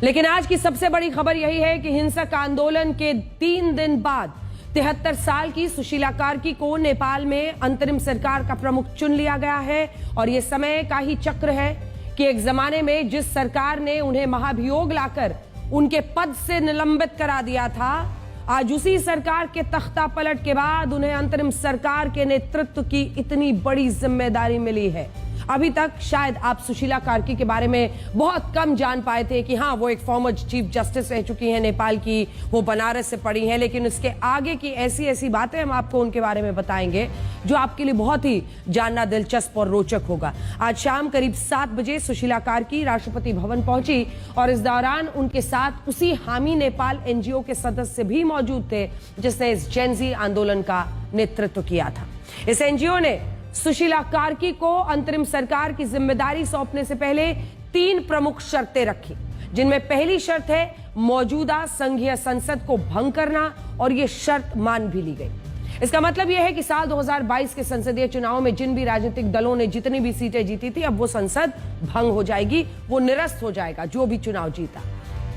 लेकिन आज की सबसे बड़ी खबर यही है कि हिंसक आंदोलन के 3 दिन बाद 73 साल की सुशीला कार्की को नेपाल में अंतरिम सरकार का प्रमुख चुन लिया गया है। और यह समय का ही चक्र है कि एक जमाने में जिस सरकार ने उन्हें महाभियोग लाकर उनके पद से निलंबित करा दिया था, आज उसी सरकार के तख्ता पलट के बाद उन्हें अंतरिम सरकार के नेतृत्व की इतनी बड़ी जिम्मेदारी मिली है। अभी तक शायद आप सुशीला कार्की के बारे में बहुत कम जान पाए थे कि हाँ, वो एक फॉर्मर चीफ जस्टिस रह चुकी हैं नेपाल की, वो बनारस से पढ़ी हैं, लेकिन उसके आगे की ऐसी ऐसी बातें हम आपको उनके बारे में बताएंगे जो आपके लिए बहुत ही जानना दिलचस्प और रोचक होगा। आज शाम करीब 7 बजे सुशीला कार्की राष्ट्रपति भवन पहुंची और इस दौरान उनके साथ उसी हामी नेपाल एनजीओ के सदस्य भी मौजूद थे जिसने इस जेनजी आंदोलन का नेतृत्व किया था। इस एनजीओ ने सुशीला कार्की को अंतरिम सरकार की जिम्मेदारी सौंपने से पहले 3 प्रमुख शर्तें रखी, जिनमें पहली शर्त है मौजूदा संघीय संसद को भंग करना, और यह शर्त मान भी ली गई। इसका मतलब यह है कि साल 2022 के संसदीय चुनाव में जिन भी राजनीतिक दलों ने जितनी भी सीटें जीती थी, अब वो संसद भंग हो जाएगी, वो निरस्त हो जाएगा जो भी चुनाव जीता।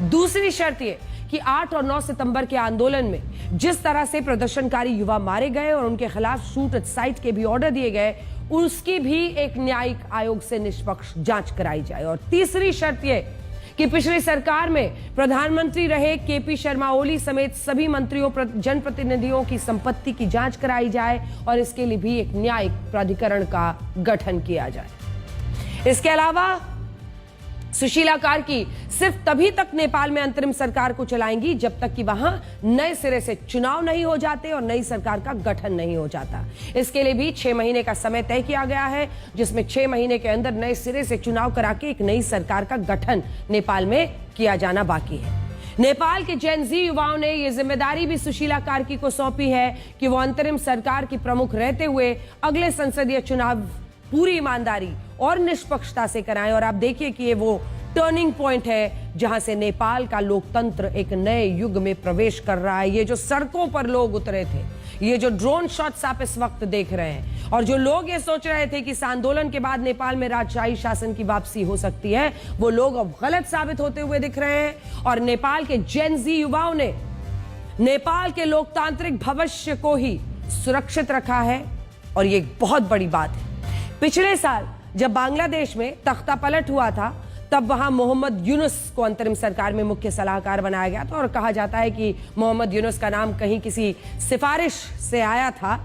दूसरी शर्त यह कि 8 और 9 सितंबर के आंदोलन में जिस तरह से प्रदर्शनकारी युवा मारे गए और उनके खिलाफ शूट एट साइट के भी ऑर्डर दिए गए, उसकी भी एक न्यायिक आयोग से निष्पक्ष जांच कराई जाए। और तीसरी शर्त यह कि पिछली सरकार में प्रधानमंत्री रहे केपी शर्मा ओली समेत सभी मंत्रियों जनप्रतिनिधियों की संपत्ति की जांच कराई जाए और इसके लिए भी एक न्यायिक प्राधिकरण का गठन किया जाए। इसके अलावा सुशीला कार्की सिर्फ तभी तक नेपाल में अंतरिम सरकार को चलाएंगी जब तक कि वहां नए सिरे से चुनाव नहीं हो जाते और नई सरकार का गठन नहीं हो जाता। इसके लिए भी 6 महीने का समय तय किया गया है, जिसमें 6 महीने के अंदर नए सिरे से चुनाव करा के एक नई सरकार का गठन नेपाल में किया जाना बाकी है। नेपाल के जेनजी युवाओं ने यह जिम्मेदारी भी सुशीला कार्की को सौंपी है कि वो अंतरिम सरकार की प्रमुख रहते हुए अगले संसदीय चुनाव पूरी ईमानदारी और निष्पक्षता से कराएं। और आप देखिए कि ये वो टर्निंग पॉइंट है जहां से नेपाल का लोकतंत्र एक नए युग में प्रवेश कर रहा है। ये जो सड़कों पर लोग उतरे थे, ये जो ड्रोन शॉट्स आप इस वक्त देख रहे हैं, और जो लोग ये सोच रहे थे कि इस आंदोलन के बाद नेपाल में राजशाही शासन की वापसी हो सकती है, वो लोग अब गलत साबित होते हुए दिख रहे हैं। और नेपाल के जेनजी युवाओं ने नेपाल के लोकतांत्रिक भविष्य को ही सुरक्षित रखा है, और ये एक बहुत बड़ी बात है। पिछले साल जब बांग्लादेश में तख्ता पलट हुआ था, तब वहां मोहम्मद यूनुस को अंतरिम सरकार में मुख्य सलाहकार बनाया गया था, और कहा जाता है कि मोहम्मद यूनुस का नाम कहीं किसी सिफारिश से आया था,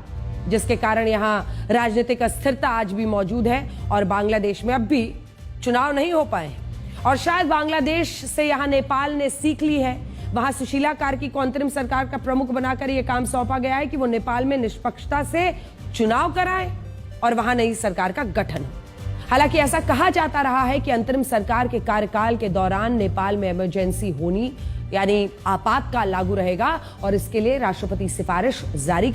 जिसके कारण यहां राजनीतिक अस्थिरता आज भी मौजूद है और बांग्लादेश में अब भी चुनाव नहीं हो पाए। और शायद बांग्लादेश से यहां नेपाल ने सीख ली है। वहां सुशीला कार्की को अंतरिम सरकार का प्रमुख बनाकर यह काम सौंपा गया है कि वो नेपाल में निष्पक्षता से चुनाव कराए और वहां नई सरकार का गठन हो। हालांकि ऐसा कहा जाता रहा है कि अंतरिम सरकार के कार्यकाल के दौरान नेपाल में इमरजेंसी होनी, यानी आपातकाल लागू रहेगा, और इसके लिए राष्ट्रपति सिफारिश जारी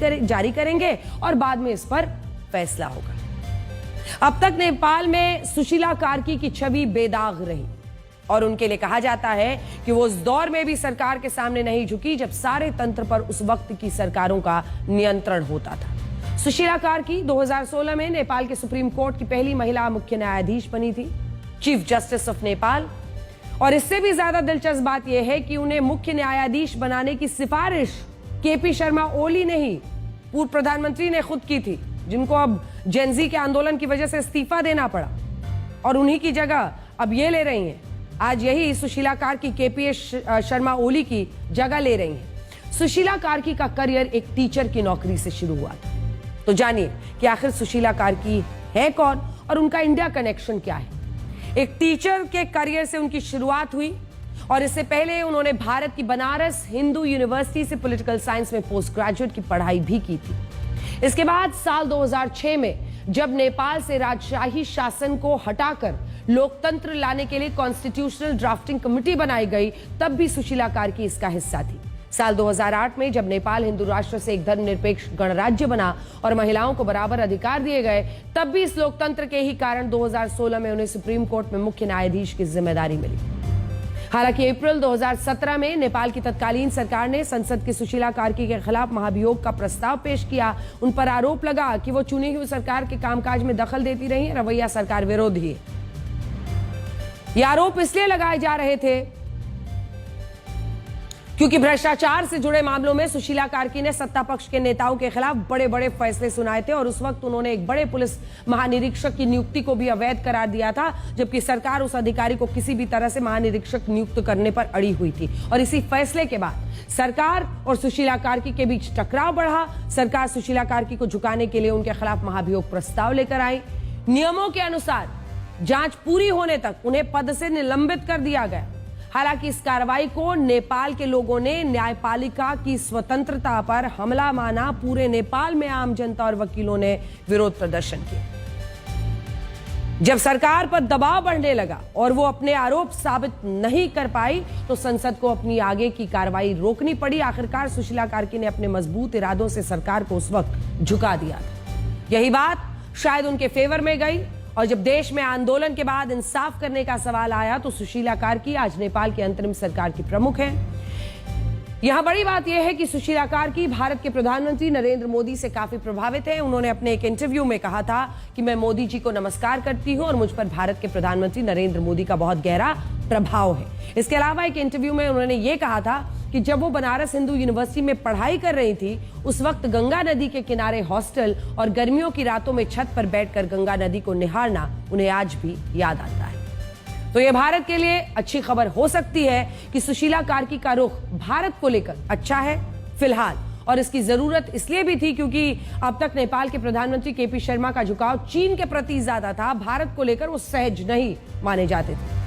करेंगे और बाद में इस पर फैसला होगा। अब तक नेपाल में सुशीला कार्की की छवि बेदाग रही, और उनके लिए कहा जाता है कि वो उस दौर में भी सरकार के सामने नहीं झुकी जब सारे तंत्र पर उस वक्त की सरकारों का नियंत्रण होता था। सुशीला कार्की 2016 में नेपाल के सुप्रीम कोर्ट की पहली महिला मुख्य न्यायाधीश बनी थी, चीफ जस्टिस ऑफ नेपाल। और इससे भी ज्यादा दिलचस्प बात यह है कि उन्हें मुख्य न्यायाधीश बनाने की सिफारिश केपी शर्मा ओली ने ही, पूर्व प्रधानमंत्री ने खुद की थी, जिनको अब जेनजी के आंदोलन की वजह से इस्तीफा देना पड़ा, और उन्हीं की जगह अब ये ले रही हैं। आज यही सुशीला कार्की केपी शर्मा ओली की जगह ले रही हैं। सुशीला कार्की का करियर एक टीचर की नौकरी से शुरू हुआ था। तो जानिए कि आखिर सुशीला कार्की है कौन और उनका इंडिया कनेक्शन क्या है। एक टीचर के करियर से उनकी शुरुआत हुई, और इससे पहले उन्होंने भारत की बनारस हिंदू यूनिवर्सिटी से पॉलिटिकल साइंस में पोस्ट ग्रेजुएट की पढ़ाई भी की थी। इसके बाद साल 2006 में जब नेपाल से राजशाही शासन को हटाकर लोकतंत्र लाने के लिए कॉन्स्टिट्यूशनल ड्राफ्टिंग कमेटी बनाई गई, तब भी सुशीला कार्की इसका हिस्सा थी। साल 2008 में जब नेपाल हिंदू राष्ट्र से एक धर्मनिरपेक्ष गणराज्य बना और महिलाओं को बराबर अधिकार दिए गए, तब भी इस लोकतंत्र के ही कारण 2016 में उन्हें सुप्रीम कोर्ट में मुख्य न्यायाधीश की जिम्मेदारी मिली। हालांकि अप्रैल 2017 में नेपाल की तत्कालीन सरकार ने संसद की सुशीला कार्की के खिलाफ महाभियोग का प्रस्ताव पेश किया। उन पर आरोप लगा कि वो चुनी हुई सरकार के कामकाज में दखल देती रही, रवैया सरकार विरोधी है। ये आरोप इसलिए लगाए जा रहे थे क्योंकि भ्रष्टाचार से जुड़े मामलों में सुशीला कार्की ने सत्ता पक्ष के नेताओं के खिलाफ बड़े बड़े फैसले सुनाए थे और उस वक्त उन्होंने एक बड़े पुलिस महानिरीक्षक की नियुक्ति को भी अवैध करार दिया था, जबकि सरकार उस अधिकारी को किसी भी तरह से महानिरीक्षक नियुक्त करने पर अड़ी हुई थी। और इसी फैसले के बाद सरकार और सुशीला कार्की के बीच टकराव बढ़ा। सरकार सुशीला कार्की को झुकाने के लिए उनके खिलाफ महाभियोग प्रस्ताव लेकर आई। नियमों के अनुसार जांच पूरी होने तक उन्हें पद से निलंबित कर दिया गया। हालांकि इस कार्रवाई को नेपाल के लोगों ने न्यायपालिका की स्वतंत्रता पर हमला माना। पूरे नेपाल में आम जनता और वकीलों ने विरोध प्रदर्शन किया। जब सरकार पर दबाव बढ़ने लगा और वो अपने आरोप साबित नहीं कर पाई तो संसद को अपनी आगे की कार्रवाई रोकनी पड़ी। आखिरकार सुशीला कार्की ने अपने मजबूत इरादों से सरकार को उस वक्त झुका दिया था। यही बात शायद उनके फेवर में गई और जब देश में आंदोलन के बाद इंसाफ करने का सवाल आया तो सुशीला कार्की आज नेपाल की अंतरिम सरकार की प्रमुख हैं। यहां बड़ी बात यह है कि सुशीला कार्की भारत के प्रधानमंत्री नरेंद्र मोदी से काफी प्रभावित हैं। उन्होंने अपने एक इंटरव्यू में कहा था कि मैं मोदी जी को नमस्कार करती हूं और मुझ पर भारत के प्रधानमंत्री नरेंद्र मोदी का बहुत गहरा प्रभाव है। इसके अलावा एक इंटरव्यू में उन्होंने ये कहा था कि जब वो बनारस हिंदू यूनिवर्सिटी में पढ़ाई कर रही थी उस वक्त गंगा नदी के किनारे हॉस्टल और गर्मियों की रातों में छत पर बैठकर गंगा नदी को निहारना उन्हें आज भी याद आता है। तो ये भारत के लिए अच्छी खबर हो सकती है कि सुशीला कार्की का रुख भारत को लेकर अच्छा है फिलहाल, और इसकी जरूरत इसलिए भी थी क्योंकि अब तक नेपाल के प्रधानमंत्री केपी शर्मा का झुकाव चीन के प्रति ज्यादा था। भारत को लेकर वो सहज नहीं माने जाते थे।